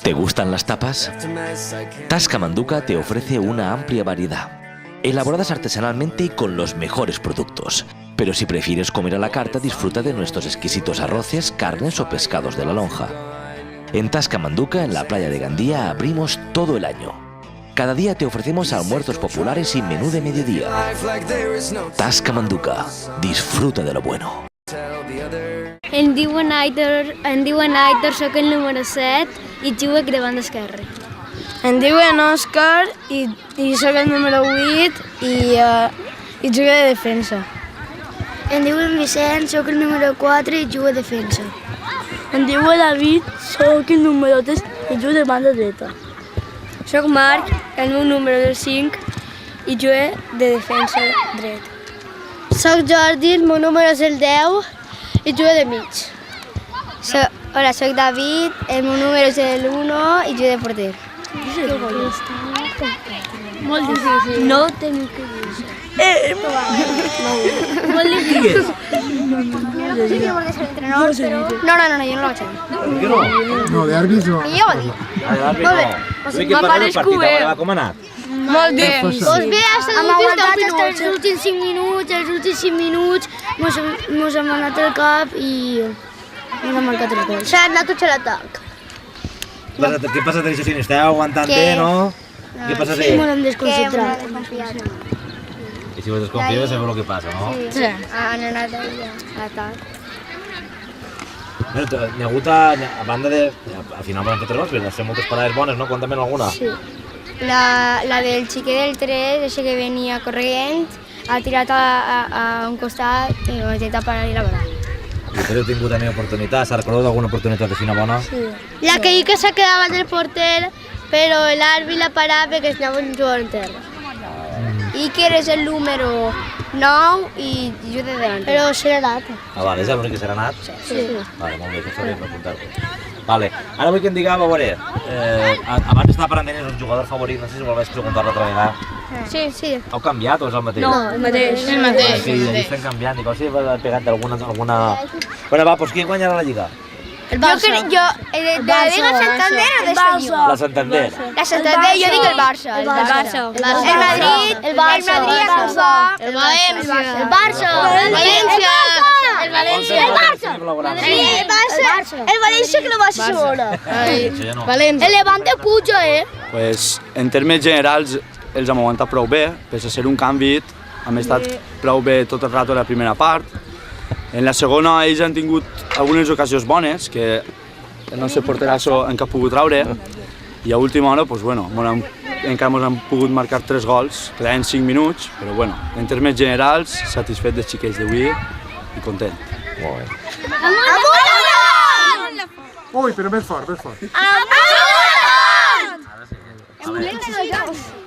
¿Te gustan las tapas? Tasca Manduca te ofrece una amplia variedad, elaboradas artesanalmente y con los mejores productos. Pero si prefieres comer a la carta, disfruta de nuestros exquisitos arroces, carnes o pescados de la lonja. En Tasca Manduca, en la playa de Gandía, abrimos todo el año. Cada día te ofrecemos almuerzos populares y menú de mediodía. Tasca Manduca, disfruta de lo bueno. Em diuen Aitor, soc el número 7 i jugo de banda esquerra. Em diuen Òscar i soc el número 8 i jugo de defensa. Em diuen Vicent, soc el número 4 i jugo de defensa. Em diuen David, soc el número 3 i jugo de banda dreta. Soc Marc, el meu número 5 i jugo de defensa dret. Soc Jordi, el meu número és el 10 i jugo de mig. Hola, soc David, el meu número és el 1 i jugo de porter. Molt difícil. No teniu que dir això. Molt difícil. No sé què vol ser entrenador, però... No, jo no la vaig dir. Per què no? No, d'àrbitro. I jo ho dic. Molt bé. M'apareixco bé. Com ha anat? Molt bé. Doncs bé, els últims 5 minuts, mos hem anat al cap i mos hem marcat els gols. S'ha anat tots a l'atac. Què passa, Teresa? Esteu aguantant bé, no? Què passa? Mos hem desconcentrat. I si vos desconfieu, sabeu el que passa, no? Sí. Han anat a l'atac. N'hi ha hagut, a banda de... Al final van fer 3 gols, però han fet moltes parades bones, no? Conta'm alguna. Sí. La del xiquet del 3, així que venia corrent, ha tirat a un costat i ho ha intentat parar i la bola. I vostè heu tingut també oportunitat, s'ha recordat d'alguna oportunitat així bona? Sí. La que dic que se quedava del porter, però l'àrbit la parava perquè es anava jugant en terra. Iker és el número 9 i jo de davant. Però serà anat. Ah, vale, és l'únic que serà anat? Sí. Vale, molt bé, això està bé per apuntar-ho. Vale, ara vull que em digueu, a veure, abans estava parlant d'ell, és un jugador favorit, no sé si volgués preguntar-lo altra vegada. Sí. Heu canviat o és el mateix? No, el mateix. El mateix. Sí, estem canviant, dic, si ha pegat alguna... Bueno, va, doncs qui guanyarà la Lliga? El Barça. Jo, de la Liga Santander o d'esta Lliga? La Santander. La Santander, jo dic el Barça. El Madrid, el València, el Barça, el València, el València, el València que no va ser segura. El Levante puja, Pues, en termes generals, els hem aguantat prou bé, pese a ser un canvi, hem estat prou bé tot el rato a la primera part. En la segona ells han tingut algunes ocasions bones, que el nostre porterasso encara ha pogut traure, i a última hora, pues, bueno, encara ens han pogut marcar 3 gols, quedaven 5 minuts, però bueno, en termes generals, satisfet dels xiquets d'avui i content. Molt bé. Ui, però més fort, més fort. Amunt!